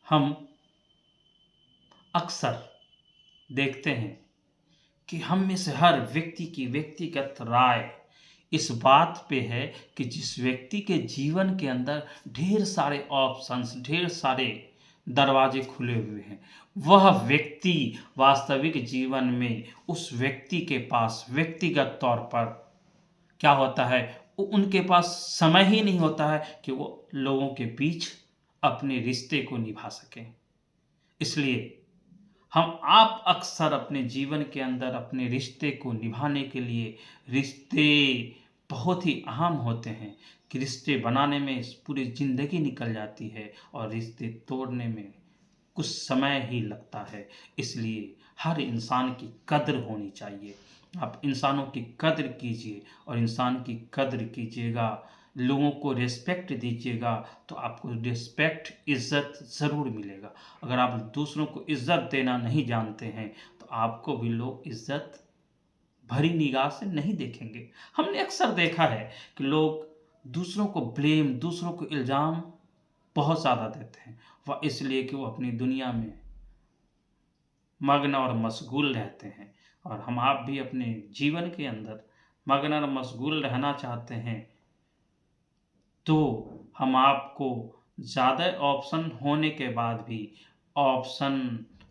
हम अक्सर देखते हैं कि हम में से हर व्यक्ति की व्यक्तिगत राय इस बात पे है कि जिस व्यक्ति के जीवन के अंदर ढेर सारे ऑप्शंस, ढेर सारे दरवाजे खुले हुए हैं, वह व्यक्ति वास्तविक जीवन में उस व्यक्ति के पास व्यक्तिगत तौर पर क्या होता है, उनके पास समय ही नहीं होता है कि वो लोगों के बीच अपने रिश्ते को निभा सकें। इसलिए हम आप अक्सर अपने जीवन के अंदर अपने रिश्ते को निभाने के लिए रिश्ते बहुत ही अहम होते हैं कि रिश्ते बनाने में पूरी ज़िंदगी निकल जाती है और रिश्ते तोड़ने में कुछ समय ही लगता है। इसलिए हर इंसान की कद्र होनी चाहिए। आप इंसानों की कद्र कीजिए और इंसान की कद्र कीजिएगा, लोगों को रिस्पेक्ट दीजिएगा तो आपको रिस्पेक्ट, इज़्ज़त ज़रूर मिलेगा। अगर आप दूसरों को इज़्ज़त देना नहीं जानते हैं तो आपको भी लोग इज़्ज़त भरी निगाह से नहीं देखेंगे। हमने अक्सर देखा है कि लोग दूसरों को ब्लेम, दूसरों को इल्ज़ाम बहुत ज़्यादा देते हैं। वह इसलिए कि वो अपनी दुनिया में मग्न और मशगूल रहते हैं और हम आप भी अपने जीवन के अंदर मग्न और मशगूल रहना चाहते हैं तो हम आपको ज़्यादा ऑप्शन होने के बाद भी ऑप्शन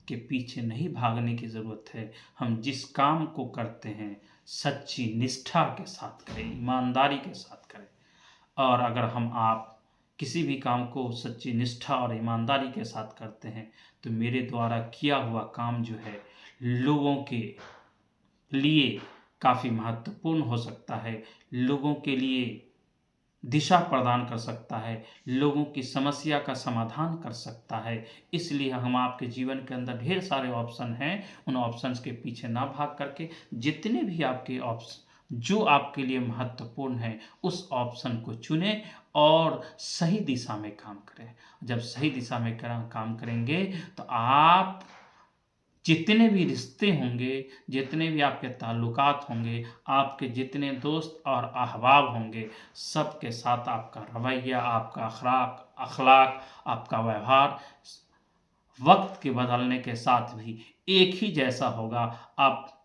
के पीछे नहीं भागने की ज़रूरत है। हम जिस काम को करते हैं सच्ची निष्ठा के साथ करें, ईमानदारी के साथ करें। और अगर आप किसी भी काम को सच्ची निष्ठा और ईमानदारी के साथ करते हैं तो मेरे द्वारा किया हुआ काम जो है लोगों के लिए काफ़ी महत्वपूर्ण हो सकता है, लोगों के लिए दिशा प्रदान कर सकता है, लोगों की समस्या का समाधान कर सकता है। इसलिए हम आपके जीवन के अंदर ढेर सारे ऑप्शन हैं, उन ऑप्शंस के पीछे ना भाग करके जितने भी आपके ऑप्शन जो आपके लिए महत्वपूर्ण है उस ऑप्शन को चुनें और सही दिशा में काम करें। जब सही दिशा में काम करेंगे तो आप जितने भी रिश्ते होंगे, जितने भी आपके ताल्लुकात होंगे, आपके जितने दोस्त और अहबाब होंगे, सबके साथ आपका रवैया, आपका अखलाक, आपका व्यवहार वक्त के बदलने के साथ भी एक ही जैसा होगा। आप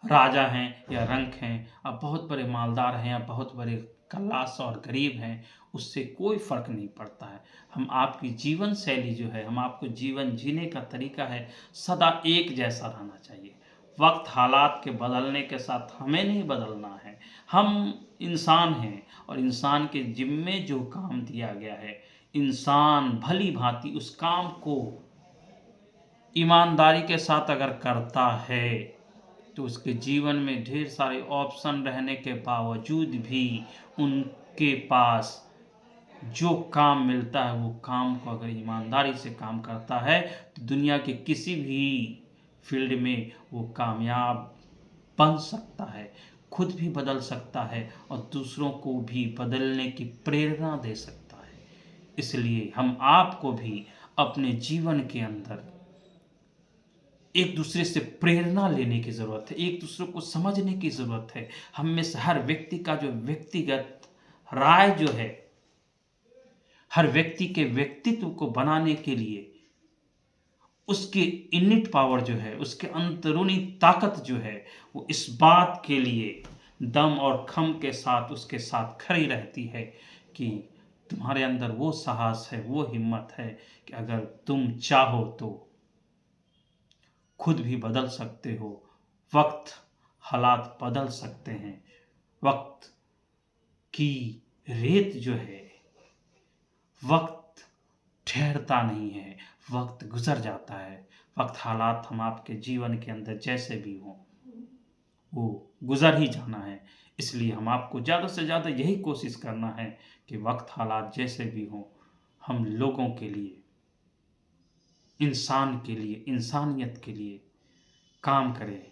राजा हैं या रंक हैं, आप बहुत बड़े मालदार हैं या बहुत बड़े कल्लास और गरीब हैं, उससे कोई फ़र्क नहीं पड़ता है। हम आपकी जीवन शैली जो है, हम आपको जीवन जीने का तरीका है, सदा एक जैसा रहना चाहिए। वक्त हालात के बदलने के साथ हमें नहीं बदलना है। हम इंसान हैं और इंसान के ज़िम्मे जो काम दिया गया है, इंसान भली-भाँति उस काम को ईमानदारी के साथ अगर करता है तो उसके जीवन में ढेर सारे ऑप्शन रहने के बावजूद भी उनके पास जो काम मिलता है वो काम को अगर ईमानदारी से काम करता है तो दुनिया के किसी भी फील्ड में वो कामयाब बन सकता है, खुद भी बदल सकता है और दूसरों को भी बदलने की प्रेरणा दे सकता है। इसलिए हम आपको भी अपने जीवन के अंदर एक दूसरे से प्रेरणा लेने की ज़रूरत है, एक दूसरे को समझने की ज़रूरत है। हम में से हर व्यक्ति का जो व्यक्तिगत राय जो है, हर व्यक्ति के व्यक्तित्व को बनाने के लिए उसकी इनिट पावर जो है, उसके अंदरूनी ताकत जो है, वो इस बात के लिए दम और खम के साथ उसके साथ खड़ी रहती है कि तुम्हारे अंदर वो साहस है, वो हिम्मत है कि अगर तुम चाहो तो खुद भी बदल सकते हो। वक्त हालात बदल सकते हैं। वक्त की रेत जो है, वक्त ठहरता नहीं है, वक्त गुजर जाता है। वक्त हालात हम आपके जीवन के अंदर जैसे भी हों वो गुजर ही जाना है। इसलिए हम आपको ज़्यादा से ज़्यादा यही कोशिश करना है कि वक्त हालात जैसे भी हों हम लोगों के लिए, इंसान के लिए, इंसानियत के लिए काम करें।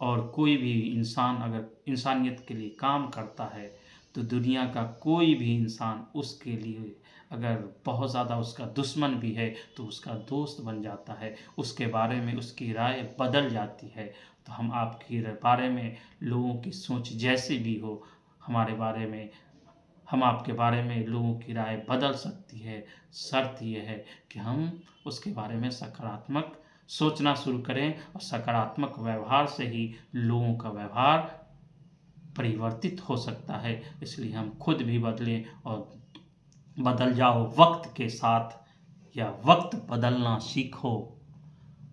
और कोई भी इंसान अगर इंसानियत के लिए काम करता है तो दुनिया का कोई भी इंसान उसके लिए अगर बहुत ज़्यादा उसका दुश्मन भी है तो उसका दोस्त बन जाता है, उसके बारे में उसकी राय बदल जाती है। तो हम आपके बारे में लोगों की सोच जैसी भी हो, हमारे बारे में हम आपके बारे में लोगों की राय बदल सकती है। शर्त ये है कि हम उसके बारे में सकारात्मक सोचना शुरू करें और सकारात्मक व्यवहार से ही लोगों का व्यवहार परिवर्तित हो सकता है। इसलिए हम खुद भी बदलें और बदल जाओ वक्त के साथ, या वक्त बदलना सीखो।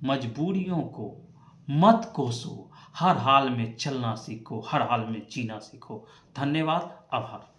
मजबूरियों को मत कोसो, हर हाल में चलना सीखो, हर हाल में जीना सीखो। धन्यवाद, आभार।